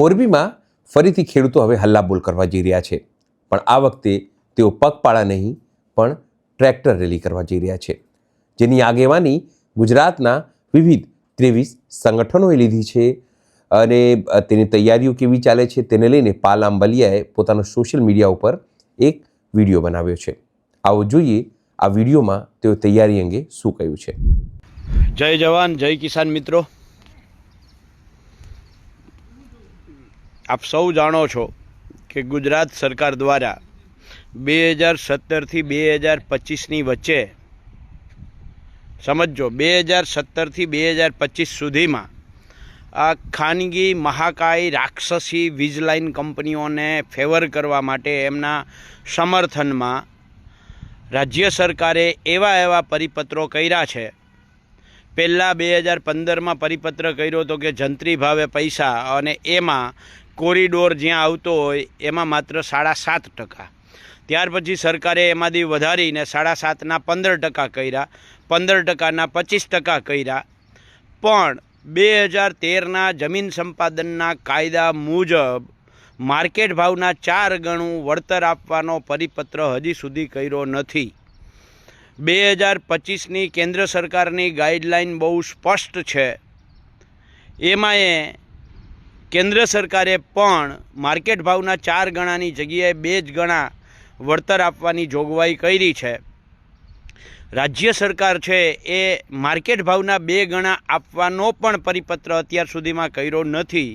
મોરબીમાં ફરીથી ખેડૂતો હવે હલ્લાબોલ કરવા જઈ રહ્યા છે, પણ આ વખતે તેઓ પગપાળા નહીં પણ ટ્રેક્ટર રેલી કરવા જઈ રહ્યા છે, જેની આગેવાની ગુજરાતના વિવિધ 23 સંગઠનોએ લીધી છે અને તેની તૈયારીઓ કેવી ચાલે છે તેને લઈને પાલ આંબલિયાએ પોતાનો સોશિયલ મીડિયા ઉપર એક વિડીયો બનાવ્યો છે। આવો જોઈએ આ વિડીયોમાં તેઓ તૈયારી અંગે શું કહ્યું છે। જય જવાન જય કિસાન મિત્રો, આપ સૌ જાણો છો કે ગુજરાત સરકાર દ્વારા 2017 થી 2025ની વચ્ચે સમજો 2017 થી 2025 સુધીમાં આ ખાનગી મહાકાય રાક્ષસી વીજ લાઇન કંપનીઓને ફેવર કરવા માટે એમના સમર્થનમાં રાજ્ય સરકારે એવા પરિપત્રો કર્યા છે। પહેલાં 2015માં પરિપત્ર કર્યો હતો કે જંત્રી ભાવે પૈસા, અને એમાં કોરિડોર જ્યાં આવતો હોય એમાં માત્ર 7.5%। ત્યાર પછી સરકારે એમાંથી વધારીને 7.5ના 15% કર્યા, 15%ના 25% કર્યા, પણ 2013ના જમીન સંપાદનના કાયદા મુજબ માર્કેટ ભાવના 4 ગણું વળતર આપવાનો પરિપત્ર હજી સુધી કર્યો નથી। 2025ની કેન્દ્ર સરકારની ગાઈડલાઇન બહુ સ્પષ્ટ છે, એમાં કેન્દ્ર સરકારે પણ માર્કેટ ભાવના 4 ગણાની જગ્યાએ 2 ગણા વળતર આપવાની જોગવાઈ કરી છે। રાજ્ય સરકાર છે એ માર્કેટ ભાવના 2 ગણા આપવાનો પણ પરિપત્ર અત્યાર સુધીમાં કર્યો નથી।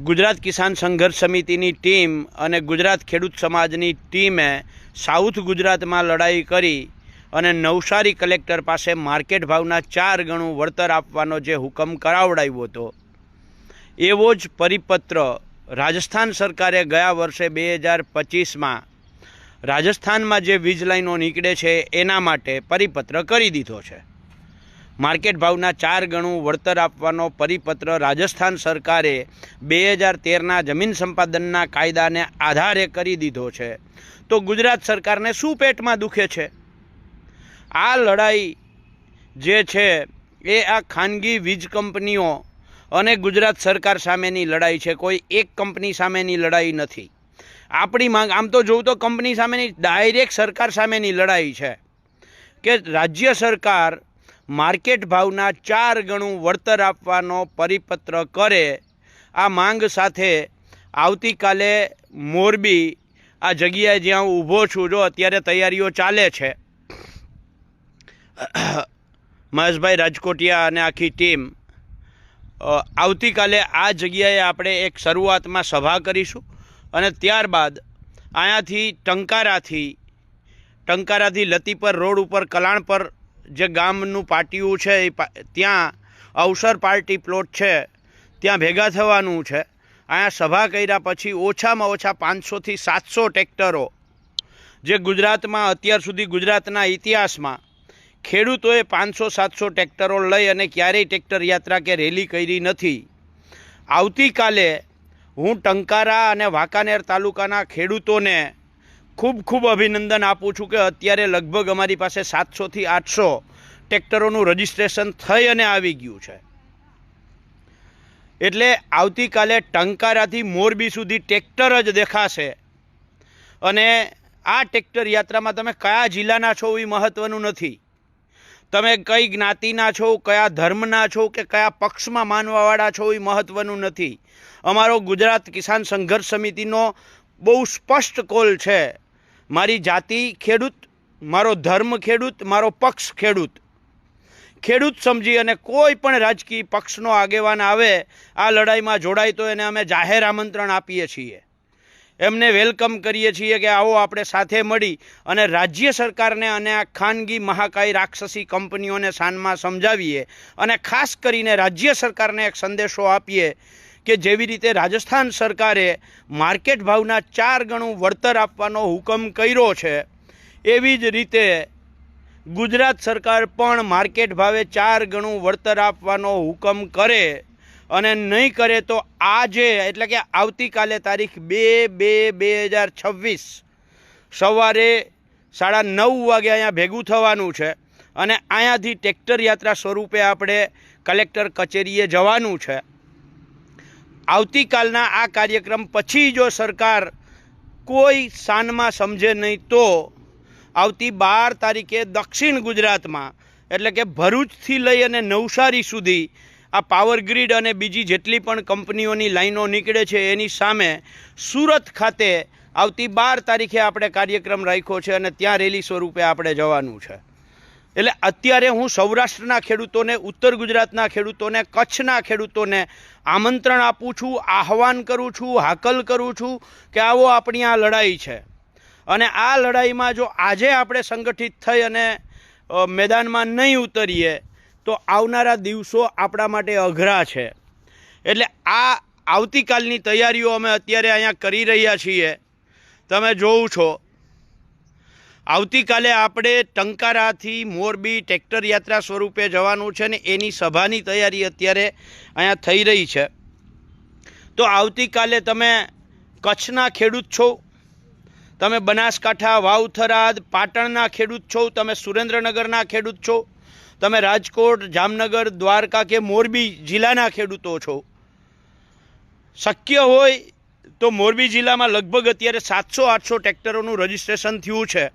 ગુજરાત કિસાન સંઘર્ષ સમિતિની ટીમ અને ગુજરાત ખેડૂત સમાજની ટીમે સાઉથ ગુજરાતમાં લડાઈ કરી અને નવસારી કલેક્ટર પાસે માર્કેટ ભાવના 4 ગણું વળતર આપવાનો જે હુકમ કરાવડાવ્યો હતો, એવો જ પરિપત્ર રાજસ્થાન સરકારે ગયા વર્ષે 2025માં રાજસ્થાનમાં જે વીજ લાઈનો નીકળે છે એના માટે પરિપત્ર કરી દીધો છે। માર્કેટ ભાવના 4 ગણું વળતર આપવાનો પરિપત્ર રાજસ્થાન સરકારે 2013ના જમીન સંપાદનના કાયદાને આધારે કરી દીધો છે। તો ગુજરાત સરકારને શું પેટમાં દુખે છે? આ લડાઈ જે છે એ આ ખાનગી વીજ કંપનીઓ અને ગુજરાત સરકાર સામેની લડાઈ છે, કોઈ એક કંપની સામેની લડાઈ નથી। આપણી માંગ આમ તો જોઉં તો કંપની સામેની ડાયરેક્ટ સરકાર સામેની લડાઈ છે કે રાજ્ય સરકાર માર્કેટ ભાવના 4 ગણું વળતર આપવાનો પરિપત્ર કરે। આ માંગ સાથે આવતીકાલે મોરબી આ જગ્યાએ જ્યાં હું ઊભો છું, જો અત્યારે તૈયારીઓ ચાલે છે, મહેશભાઈ રાજકોટિયા અને આખી ટીમ આવતીકાલે આ જગ્યાએ આપણે એક શરૂઆતમાં સભા કરીશું અને ત્યારબાદ અહીંયાથી ટંકારાથી લતીપર રોડ ઉપર કલાણ પર જે ગામનું પાટિયું છે ત્યાં અવસર પાર્ટી પ્લોટ છે, ત્યાં ભેગા થવાનું છે। અહીંયા સભા કર્યા પછી ઓછામાં ઓછા 500 થી 700 ટ્રેક્ટરો, જે ગુજરાતમાં અત્યાર સુધી ગુજરાતના ઇતિહાસમાં ખેડૂતોએ 500-700 ટ્રેક્ટરો લઈ અને ક્યારેય ટ્રેક્ટર યાત્રા કે રેલી કરી નથી। આવતીકાલે હું ટંકારા અને વાંકાનેર તાલુકાના ખેડૂતોને ખૂબ અભિનંદન આપું છું કે અત્યારે લગભગ અમારી પાસે 700 થી 800 ટ્રેક્ટરોનું રજિસ્ટ્રેશન થઈ અને આવી ગયું છે। એટલે આવતીકાલે ટંકારાથી મોરબી સુધી ટ્રેક્ટર જ દેખાશે, અને આ ટ્રેક્ટર યાત્રામાં તમે કયા જિલ્લાના છો એ મહત્ત્વનું નથી, તમે કઈ જ્ઞાતિના છો, કયા ધર્મના છો કે કયા પક્ષમાં માનવાવાળા છો એ મહત્ત્વનું નથી। અમારો ગુજરાત કિસાન સંઘર્ષ સમિતિનો બહુ સ્પષ્ટ કોલ છે, મારી જાતિ ખેડૂત, મારો ધર્મ ખેડૂત, મારો પક્ષ ખેડૂત। ખેડૂત સમજી અને કોઈ પણ રાજકીય પક્ષનો આગેવાન આવે આ લડાઈમાં જોડાય તો એને અમે જાહેર આમંત્રણ આપીએ છીએ, એમને વેલકમ કરીએ છીએ કે આવો આપણે સાથે મળી અને રાજ્ય સરકારને અને આ ખાનગી મહાકાય રાક્ષસી કંપનીઓને સાનમાં સમજાવીએ, અને ખાસ કરીને રાજ્ય સરકારને એક સંદેશો આપીએ કે જેવી રીતે રાજસ્થાન સરકારે માર્કેટ ભાવના 4 ગણું વળતર આપવાનો હુકમ કર્યો છે, એવી જ રીતે ગુજરાત સરકાર પણ માર્કેટ ભાવે 4 ગણું વળતર આપવાનો હુકમ કરે, અને નહીં કરે તો આજે એટલે કે આવતીકાલે તારીખ 2/2/2026 સવારે 9:30 વાગે અહીંયા ભેગું થવાનું છે, અને અહીંયાથી ટ્રેક્ટર યાત્રા સ્વરૂપે આપણે કલેક્ટર કચેરીએ જવાનું છે। આવતીકાલના આ કાર્યક્રમ પછી જો સરકાર કોઈ સાનમાં સમજે નહીં તો આવતી 12 તારીખે દક્ષિણ ગુજરાતમાં એટલે કે ભરૂચથી લઈ અને નવસારી સુધી આ પાવર ગ્રીડ અને બીજી જેટલી પણ કંપનીઓની લાઈનો નીકળે છે એની સામે સુરત ખાતે આવતી 12 તારીખે આપણે કાર્યક્રમ રાખ્યો છે અને ત્યાં રેલી સ્વરૂપે આપણે જવાનું છે. એટલે અત્યારે હું સૌરાષ્ટ્રના ખેડૂતોને, ઉત્તર ગુજરાતના ખેડૂતોને, કચ્છના ખેડૂતોને આમંત્રણ આપું છું, આહવાન કરું છું, હાકલ કરું છું કે આવો આપણી આ લડાઈ છે. અને આ લડાઈમાં જો આજે આપણે સંગઠિત થઈ અને મેદાનમાં નહીં ઉતરીએ તો આવનારા દિવસો આપણા માટે અઘરા છે. એટલે આ આવતીકાલની તૈયારીઓ અમે અત્યારે અહીંયા કરી રહ્યા છીએ. તમે જોવો છો આવતીકાલે આપણે ટંકારાથી મોરબી ટ્રેક્ટર યાત્રા સ્વરૂપે જવાનું છે ને એની સભાની તૈયારી અત્યારે અહીંયા થઈ રહી છે. તો આવતીકાલે તમે કચ્છના ખેડૂત છો, તમે બનાસકાંઠા, વાવથરાદ, પાટણના ખેડૂત છો, તમે સુરેન્દ્રનગરના ખેડૂત છો, તમે રાજકોટ, જામનગર, દ્વારકા કે મોરબી જિલ્લાના ખેડૂતો છો. શક્ય હોય તો મોરબી જિલ્લામાં લગભગ અત્યારે 700-800 ટ્રેક્ટરોનું રજિસ્ટ્રેશન થયું છે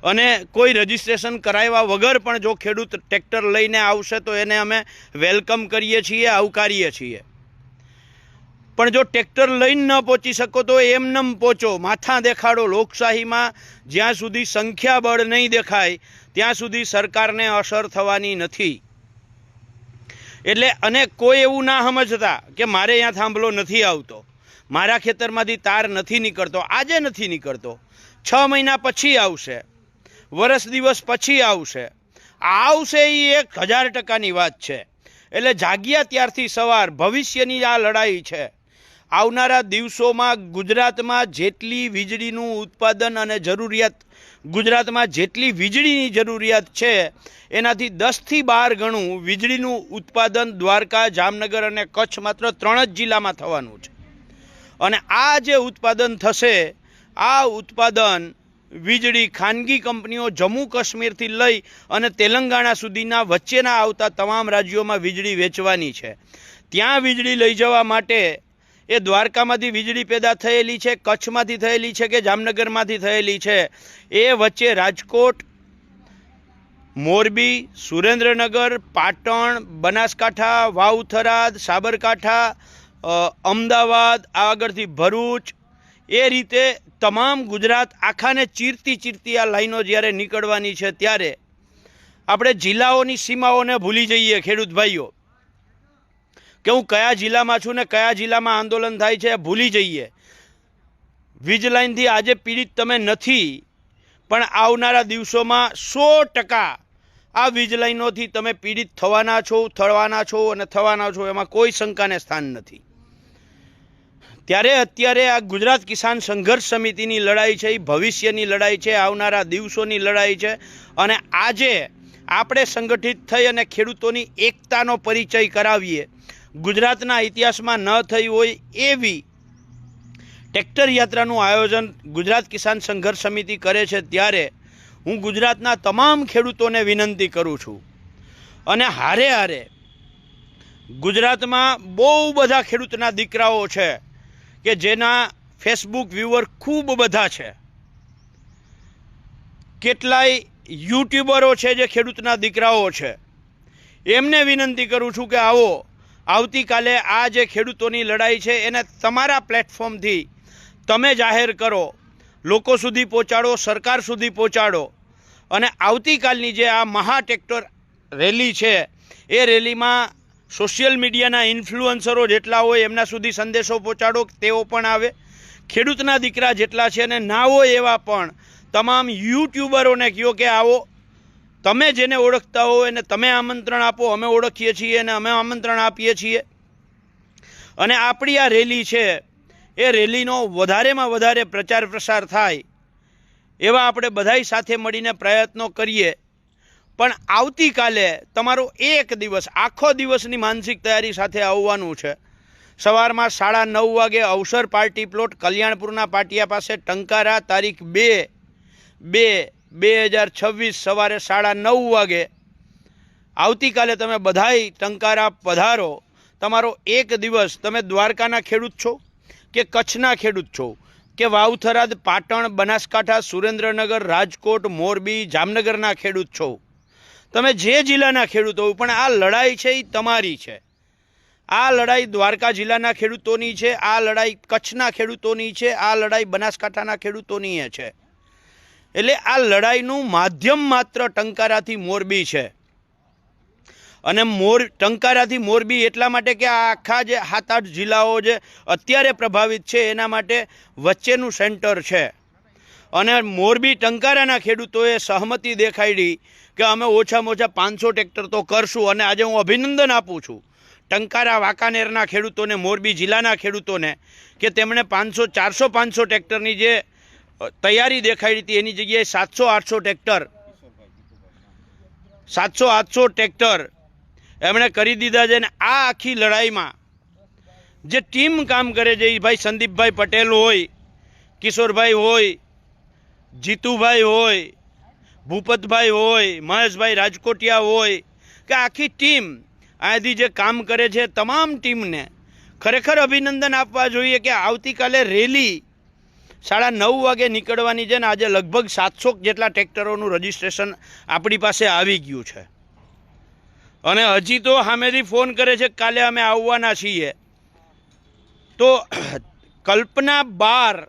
અને કોઈ રજિસ્ટ્રેશન કરાવ્યા વગર પણ જો ખેડૂત ટ્રેક્ટર લઈને આવશે તો એને અમે વેલકમ કરીએ છીએ, આવકારીએ છીએ. પણ જો ટ્રેક્ટર લઈને ન પહોંચી શકો તો એમનેમ પહોંચો, માથા દેખાડો. લોકશાહીમાં જ્યાં સુધી સંખ્યાબળ નહીં દેખાય ત્યાં સુધી સરકારને અસર થવાની નથી. એટલે અને કોઈ એવું ના સમજતા કે મારે અહીંયા થાંભલો નથી આવતો, મારા ખેતરમાંથી તાર નથી નીકળતો. આજે નથી નીકળતો, 6 મહિના પછી આવશે, વર્ષ દિવસ પછી આવશે. આવશે એ 1000%ની વાત છે. એટલે જાગ્યા ત્યારથી સવાર, ભવિષ્યની આ લડાઈ છે. આવનારા દિવસોમાં ગુજરાતમાં જેટલી વીજળીનું ઉત્પાદન અને જરૂરિયાત, ગુજરાતમાં જેટલી વીજળીની જરૂરિયાત છે એનાથી 10થી 12 ગણું વીજળીનું ઉત્પાદન દ્વારકા, જામનગર અને કચ્છ માત્ર 3 જ જિલ્લામાં થવાનું છે. અને આ જે ઉત્પાદન થશે, આ ઉત્પાદન વીજળી ખાનગી કંપનીઓ જમ્મુ કાશ્મીરથી લઈ અને તેલંગાણા સુધીના વચ્ચેના આવતા તમામ રાજ્યોમાં વીજળી વેચવાની છે. ત્યાં વીજળી લઈ જવા માટે એ દ્વારકામાંથી વીજળી પેદા થયેલી છે, કચ્છમાંથી થયેલી છે કે જામનગરમાંથી થયેલી છે, એ વચ્ચે રાજકોટ, મોરબી, સુરેન્દ્રનગર, પાટણ, બનાસકાંઠા, વાવથરાદ, સાબરકાંઠા, અમદાવાદ, આગળથી ભરૂચ, એ રીતે તમામ ગુજરાત આખાને ચીરતી આ લાઈનો જ્યારે નીકળવાની છે ત્યારે આપણે જિલ્લાઓની સીમાઓને ભૂલી જઈએ ખેડૂત ભાઈઓ, કે હું કયા જિલ્લામાં છું ને કયા જિલ્લામાં આંદોલન થાય છે ભૂલી જઈએ. વીજ લાઈનથી આજે પીડિત તમે નથી, પણ આવનારા દિવસોમાં 100% આ વીજ લાઈનોથી તમે પીડિત થવાના છો, એમાં કોઈ શંકાને સ્થાન નથી. ત્યારે અત્યારે આ ગુજરાત કિસાન સંઘર્ષ સમિતિની લડાઈ છે, એ ભવિષ્યની લડાઈ છે, આવનારા દિવસોની લડાઈ છે. અને આજે આપણે સંગઠિત થઈ અને ખેડૂતોની એકતાનો પરિચય કરાવીએ. ગુજરાતના ઇતિહાસમાં ન થઈ હોય એવી ટ્રેક્ટર યાત્રાનું આયોજન ગુજરાત કિસાન સંઘર્ષ સમિતિ કરે છે. ત્યારે હું ગુજરાતના તમામ ખેડૂતોને વિનંતી કરું છું. અને હારે ગુજરાતમાં બહુ બધા ખેડૂતના દીકરાઓ છે કે જેના ફેસબુક વ્યુઅર ખૂબ બધા છે, કેટલાય યુટ્યુબરો છે જે ખેડૂતના દીકરાઓ છે. એમને વિનંતી કરું છું કે આવો આવતીકાલે આ જે ખેડૂતોની લડાઈ છે એને તમારા પ્લેટફોર્મથી તમે જાહેર કરો, લોકો સુધી પહોંચાડો, સરકાર સુધી પહોંચાડો. અને આવતીકાલની જે આ મહા ટ્રેક્ટર રેલી છે એ રેલીમાં સોશિયલ મીડિયાના ઇન્ફ્લુઅન્સરો જેટલા હોય એમના સુધી સંદેશો પહોંચાડો, તેઓ પણ આવે. ખેડૂતના દીકરા જેટલા છે અને ના હોય એવા પણ તમામ યુટ્યુબરોને કહો કે આવો, તમે જેને ઓળખતા હો એને તમે આમંત્રણ આપો. અમે ઓળખીએ છીએ અને અમે આમંત્રણ આપીએ છીએ. અને આપણી આ રેલી છે એ રેલીનો વધારેમાં વધારે પ્રચાર પ્રસાર થાય એવા આપણે બધાય સાથે મળીને પ્રયત્નો કરીએ. પણ આવતીકાલે તમારો એક દિવસ, આખો દિવસની માનસિક તૈયારી સાથે આવવાનું છે. સવારમાં 9:30 વાગે અવસર પાર્ટી પ્લોટ, કલ્યાણપુરના પાટિયા પાસે, ટંકારા, તારીખ 2/2/2026 સવારે 9:30 વાગે. આવતીકાલે તમે બધાય ટંકારા પધારો. તમારો એક દિવસ, તમે દ્વારકાના ખેડૂત છો કે કચ્છના ખેડૂત છો કે વાવથરાદ, પાટણ, બનાસકાંઠા, સુરેન્દ્રનગર, રાજકોટ, મોરબી, જામનગરના ખેડૂત છો, તમે જે જિલ્લાના ખેડૂત હો, પણ આ લડાઈ છે એ તમારી છે. આ લડાઈ દ્વારકા જિલ્લાના ખેડૂતોની છે, આ લડાઈ કચ્છના ખેડૂતોની છે, આ લડાઈ બનાસકાંઠાના ખેડૂતોની છે. એટલે આ લડાઈનું માધ્યમ માત્ર ટંકારાથી મોરબી છે. અને ટંકારાથી મોરબી એટલા માટે કે આ આખા જે 7-8 જિલ્લાઓ જે અત્યારે પ્રભાવિત છે એના માટે વચ્ચેનું સેન્ટર છે. અને મોરબી ટંકારાના ખેડૂતોએ સહમતિ દેખાડી કે અમે ઓછામાં ઓછા 500 ટ્રેક્ટર તો કરશું. અને આજે હું અભિનંદન આપું છું ટંકારા વાંકાનેરના ખેડૂતોને, મોરબી જિલ્લાના ખેડૂતોને, કે તેમણે 400-500 ટ્રેક્ટરની જે તૈયારી દેખાડી હતી એની જગ્યાએ 700-800 ટ્રેક્ટર એમણે કરી દીધા છે. અને આ આખી લડાઈમાં જે ટીમ કામ કરે છે એ ભાઈ સંદીપભાઈ પટેલ હોય, કિશોરભાઈ હોય, જીતુભાઈ હોય, ભૂપતભાઈ હોય, મહેશભાઈ રાજકોટિયા હોય, કે આખી ટીમ અહીંથી જે કામ કરે છે તમામ ટીમને ખરેખર અભિનંદન આપવા જોઈએ. કે આવતીકાલે રેલી 9:30 વાગે નીકળવાની છે ને આજે લગભગ 700 જેટલા ટ્રેક્ટરોનું રજીસ્ટ્રેશન આપણી પાસે આવી ગયું છે. અને હજી તો સામેથી ફોન કરે છે કાલે અમે આવવાના છીએ. તો કલ્પના 12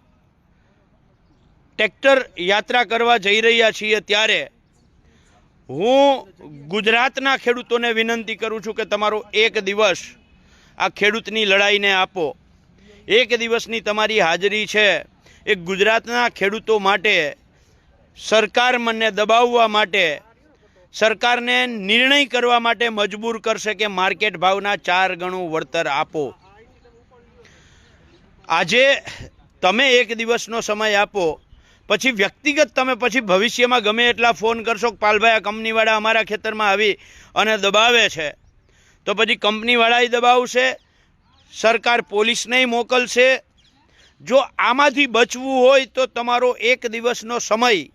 ટ્રેક્ટર યાત્રા કરવા જઈ રહ્યા છીએ ત્યારે હું ગુજરાતના ખેડૂતોને વિનંતી કરું છું કે તમારો એક દિવસ આ ખેડૂતની લડાઈને આપો. એક દિવસની તમારી હાજરી છે એ ગુજરાતના ખેડૂતો માટે, સરકાર મને દબાવવા માટે, સરકારને નિર્ણય કરવા માટે મજબૂર કરશે કે માર્કેટ ભાવના 4 ગણું વળતર આપો. આજે તમે એક દિવસનો સમય આપો, પછી વ્યક્તિગત તમે પછી ભવિષ્યમાં ગમે એટલા ફોન કરશો કે પાલભાઈ આ કંપનીવાળા અમારા ખેતરમાં આવી અને દબાવે છે, તો પછી કંપનીવાળાએ દબાવશે, સરકાર પોલીસને મોકલશે. જો આમાંથી બચવું હોય તો તમારો એક દિવસનો સમય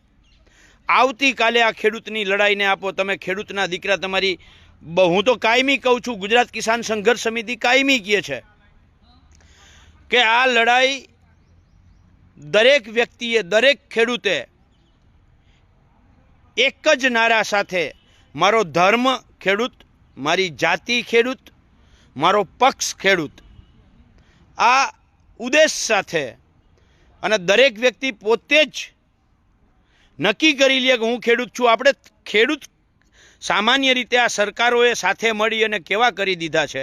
આવતીકાલે આ ખેડૂતની લડાઈને આપો. તમે ખેડૂતના દીકરા, તમારી, હું તો કાયમી કહું છું, ગુજરાત કિસાન સંઘર્ષ સમિતિ કાયમી કહે છે કે આ લડાઈ દરેક વ્યક્તિએ, દરેક ખેડૂતે એક જ નારા સાથે મારો ધર્મ ખેડૂત, મારી જાતિ ખેડૂત, મારો પક્ષ ખેડૂત, આ ઉદ્દેશ સાથે, અને દરેક વ્યક્તિ પોતે જ નક્કી કરી લે કે હું ખેડૂત છું. આપણે ખેડૂત સામાન્ય રીતે આ સરકારોએ સાથે મળી અને કેવા કરી દીધા છે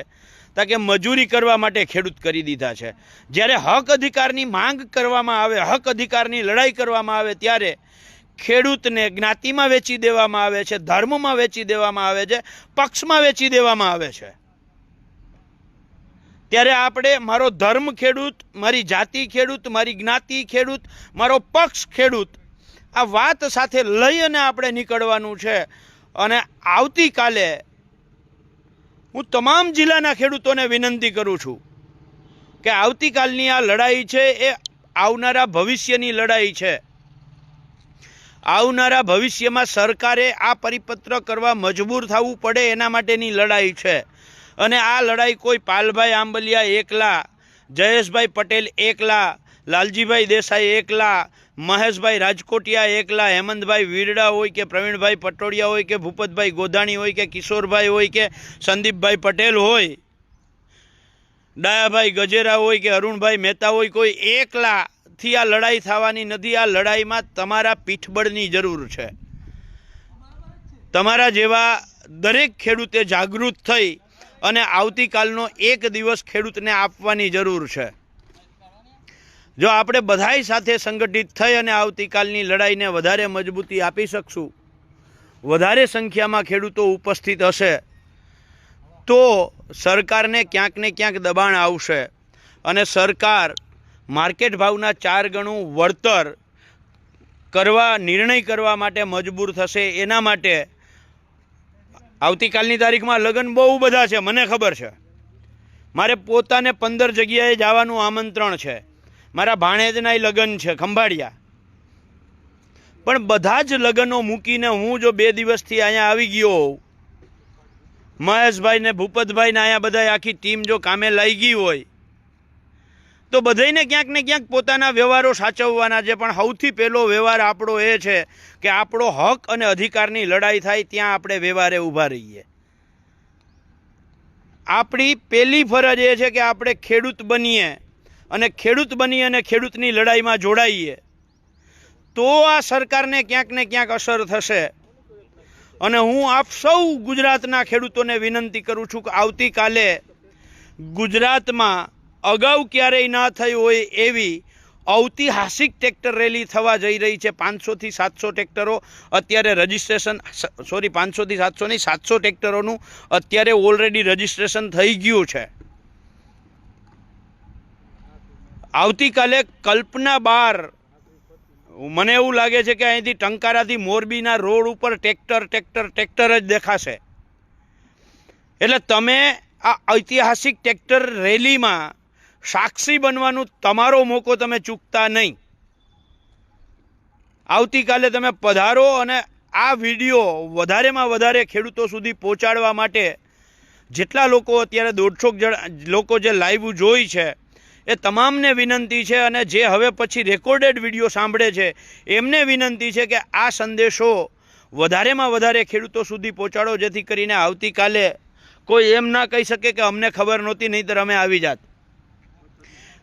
કે મજૂરી કરવા માટે ખેડૂત કરી દીધા છે. જ્યારે હક અધિકારની માંગ કરવામાં આવે, હક અધિકારની લડાઈ કરવામાં આવે ત્યારે ખેડૂતને જ્ઞાતિમાં વેચી દેવામાં આવે છે, ધર્મમાં વેચી દેવામાં આવે છે, પક્ષમાં વેચી દેવામાં આવે છે. ત્યારે આપણે મારો ધર્મ ખેડૂત, મારી જાતિ ખેડૂત, મારી જ્ઞાતિ ખેડૂત, મારો પક્ષ ખેડૂત, આ વાત સાથે લઈ અને આપણે નીકળવાનું છે. અને આવતીકાલે હું તમામ જિલ્લાના ખેડૂતોને વિનંતી કરું છું કે આવતીકાલની આ લડાઈ છે એ આવનારા ભવિષ્યની લડાઈ છે. આવનારા ભવિષ્યમાં સરકારે આ પરિપત્ર કરવા મજબૂર થવું પડે એના માટેની લડાઈ છે. અને આ લડાઈ કોઈ પાલભાઈ આંબલિયા એકલા, જયેશભાઈ પટેલ એકલા, લાલજીભાઈ દેસાઈ એકલા, મહેશભાઈ રાજકોટિયા એકલા, હેમંતભાઈ વીરડા હોય કે પ્રવીણભાઈ પટોડિયા હોય કે ભૂપતભાઈ ગોધાણી હોય કે કિશોરભાઈ હોય કે સંદીપભાઈ પટેલ હોય, ડાયાભાઈ ગજેરા હોય કે અરુણભાઈ મહેતા હોય, કોઈ એકલાથી આ લડાઈ થવાની નથી. આ લડાઈમાં તમારા પીઠબળની જરૂર છે. તમારા જેવા દરેક ખેડૂતે જાગૃત થઈ અને આવતીકાલનો એક દિવસ ખેડૂતને આપવાની જરૂર છે. જો આપણે બધાય સાથે સંગઠિત થઈ અને આવતીકાલની લડાઈને વધારે મજબૂતી આપી શકશું, વધારે સંખ્યામાં ખેડૂતો ઉપસ્થિત હશે, તો સરકારને ક્યાંક ને ક્યાંક દબાણ આવશે અને સરકાર માર્કેટ ભાવના 4 ગણું વળતર કરવા, નિર્ણય કરવા માટે મજબૂર થશે. એના માટે આવતીકાલની તારીખમાં લગ્ન બહુ બધા છે, મને ખબર છે. મારે પોતાને 15 જગ્યાએ જવાનું આમંત્રણ છે. મારા ભાણેજના લગ્ન છે ખંભાળિયા. પણ બધા જ લગ્નો મૂકીને હું જો 2 દિવસથી અહીંયા આવી ગયો હોઉં મહેશભાઈ ને ભૂપતભાઈ ને અહીંયા બધા આખી ટીમ જો કામે લાગી હોય તો બધાને ક્યાંક ને ક્યાંક પોતાના વ્યવહારો સાચવવાના છે, પણ સૌથી પહેલો વ્યવહાર આપણો એ છે કે આપણો હક અને અધિકારની લડાઈ થાય ત્યાં આપણે વ્યવહારે ઊભા રહીએ. આપણી પહેલી ફરજ એ છે કે આપણે ખેડૂત બનીએ અને ખેડૂત બની અને ખેડૂતની લડાઈમાં જોડાઈએ તો આ સરકારને ક્યાંક ને ક્યાંક અસર થશે. અને હું આપ સૌ ગુજરાતના ખેડૂતોને વિનંતી કરું છું કે આવતીકાલે ગુજરાતમાં અગાઉ ક્યારેય ના થઈ હોય એવી ઐતિહાસિક ટ્રેક્ટર રેલી થવા જઈ રહી છે. 500 થી 700 ટ્રેક્ટરો અત્યારે રજીસ્ટ્રેશન, 500 થી 700 નહીં, 700 ટ્રેક્ટરોનું અત્યારે ઓલરેડી રજીસ્ટ્રેશન થઈ ગયું છે. આવતીકાલે કલ્પના બાર, મને એવું લાગે છે કે અહીંથી ટંકારાથી મોરબીના રોડ ઉપર ટ્રેક્ટર જ દેખાશે. એટલે તમે આ ઐતિહાસિક ટ્રેક્ટર રેલીમાં સાક્ષી બનવાનું તમારો મોકો તમે ચૂકતા નહીં. આવતીકાલે તમે પધારો અને આ વિડીયો વધારેમાં વધારે ખેડૂતો સુધી પહોંચાડવા માટે જેટલા લોકો અત્યારે 150 લોકો જે લાઈવ જોઈ છે એ તમામને વિનંતી છે, અને જે હવે પછી રેકોર્ડેડ વિડીયો સાંભળે છે એમને વિનંતી છે કે આ સંદેશો વધારેમાં વધારે ખેડૂતો સુધી પહોંચાડો, જેથી કરીને આવતીકાલે કોઈ એમ ના કહી શકે કે અમને ખબર નહોતી નહીંતર અમે આવી જાત.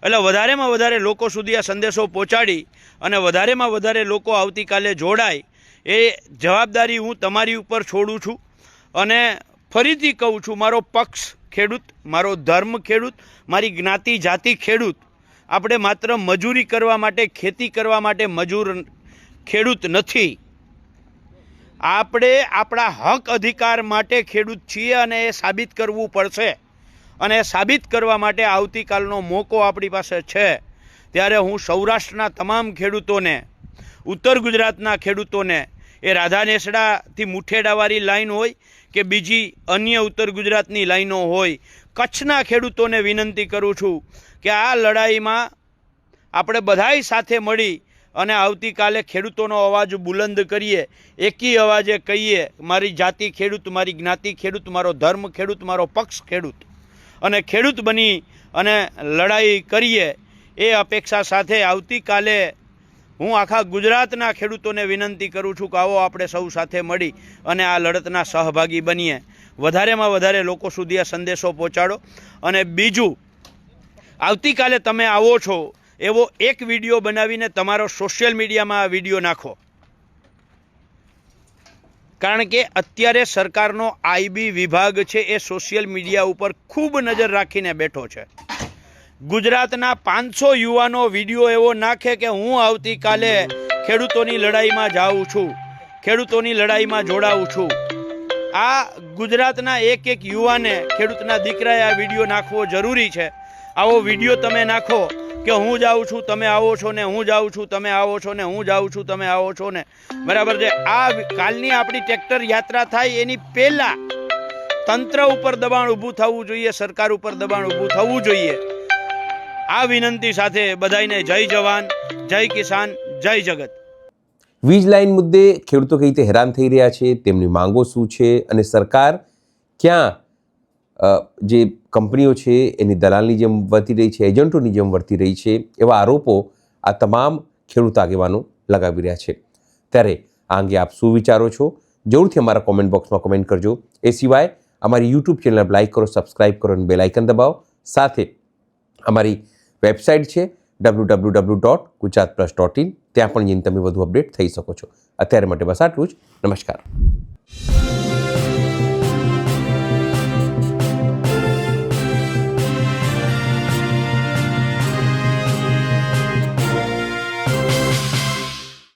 એટલે વધારેમાં વધારે લોકો સુધી આ સંદેશો પહોંચાડી અને વધારેમાં વધારે લોકો આવતીકાલે જોડાય એ જવાબદારી હું તમારી ઉપર છોડું છું. અને ફરીથી કહું છું, મારો પક્ષ ખેડૂત, મારો ધર્મ ખેડૂત, મારી જ્ઞાતિ જાતિ ખેડૂત. આપણે માત્ર મજૂરી કરવા માટે, ખેતી કરવા માટે મજૂર ખેડૂત નથી. આપણે આપણા હક અધિકાર માટે ખેડૂત છીએ અને એ સાબિત કરવું પડશે. અને એ સાબિત કરવા માટે આવતીકાલનો મોકો આપણી પાસે છે. ત્યારે હું સૌરાષ્ટ્રના તમામ ખેડૂતોને, ઉત્તર ગુજરાતના ખેડૂતોને, એ રાધા નેસડાથી મુઠેડાવાળી લાઈન હોય કે બીજી અન્ય ઉત્તર ગુજરાતની લાઈનો હોય, કચ્છના ખેડૂતોને વિનંતી કરું છું કે આ લડાઈમાં આપણે બધાય સાથે મળી અને આવતીકાલે ખેડૂતોનો અવાજ બુલંદ કરીએ, એકી અવાજે કહીએ મારી જાતિ ખેડૂત, મારી જ્ઞાતિ ખેડૂત, મારો ધર્મ ખેડૂત, મારો પક્ષ ખેડૂત. અને ખેડૂત બની અને લડાઈ કરીએ એ અપેક્ષા સાથે આવતીકાલે હું આખા ગુજરાતના ખેડૂતોને વિનંતી કરું છું કે આવો આપણે સૌ સાથે મળી અને આ લડતના સહભાગી બનીએ. વધારેમાં વધારે લોકો સુધી આ સંદેશો પહોંચાડો. અને બીજું, આવતીકાલે તમે આવો છો એવો એક વિડીયો બનાવીને તમારો સોશિયલ મીડિયામાં આ વિડીયો નાખો. કારણ કે અત્યારે સરકારનો આઈબી વિભાગ છે એ સોશિયલ મીડિયા ઉપર ખૂબ નજર રાખીને બેઠો છે. ગુજરાતના 500 યુવાનો વિડીયો એવો નાખે કે હું આવતીકાલે ખેડૂતોની લડાઈમાં જાઉં છું, ખેડૂતોની લડાઈમાં જોડાઉં છું. આ ગુજરાતના એક યુવાને, ખેડૂતના દીકરાએ આ વિડીયો નાખવો જરૂરી છે. આવો વિડીયો તમે નાખો કે હું જાઉં છું તમે આવો છો ને, હું જાઉં છું તમે આવો છો ને, હું જાઉં છું તમે આવો છો ને. બરાબર છે. આ કાલની આપણી ટ્રેક્ટર યાત્રા થાય એની પહેલા તંત્ર ઉપર દબાણ ઊભું થવું જોઈએ, સરકાર ઉપર દબાણ ઊભું થવું જોઈએ. આ વિનંતી સાથે બધાને જય જવાન, જય કિસાન, જય જગત. વીજ લાઇન મુદ્દે ખેડૂતો કઈ રીતે હેરાન થઈ રહ્યા છે, તેમની માંગો શું છે અને સરકાર ક્યાં જે કંપનીઓ છે એની દલાલની જેમ વર્તી રહી છે, એજન્ટોની જેમ વર્તી રહી છે, એવા આરોપો આ તમામ ખેડૂત આગેવાનો લગાવી રહ્યા છે. ત્યારે આ અંગે આપ શું વિચારો છો, જરૂરથી અમારા કોમેન્ટ બોક્સમાં કોમેન્ટ કરજો. એ સિવાય અમારી યુટ્યુબ ચેનલ લાઈક કરો, સબસ્ક્રાઈબ કરો અને બેલ આઇકન દબાવો. સાથે અમારી વેબસાઇટ છે www.gujaratplus.in, ત્યાં પણ જઈને તમે વધુ અપડેટ થઈ શકો છો. અત્યારે માટે બસ આટલું જ. નમસ્કાર.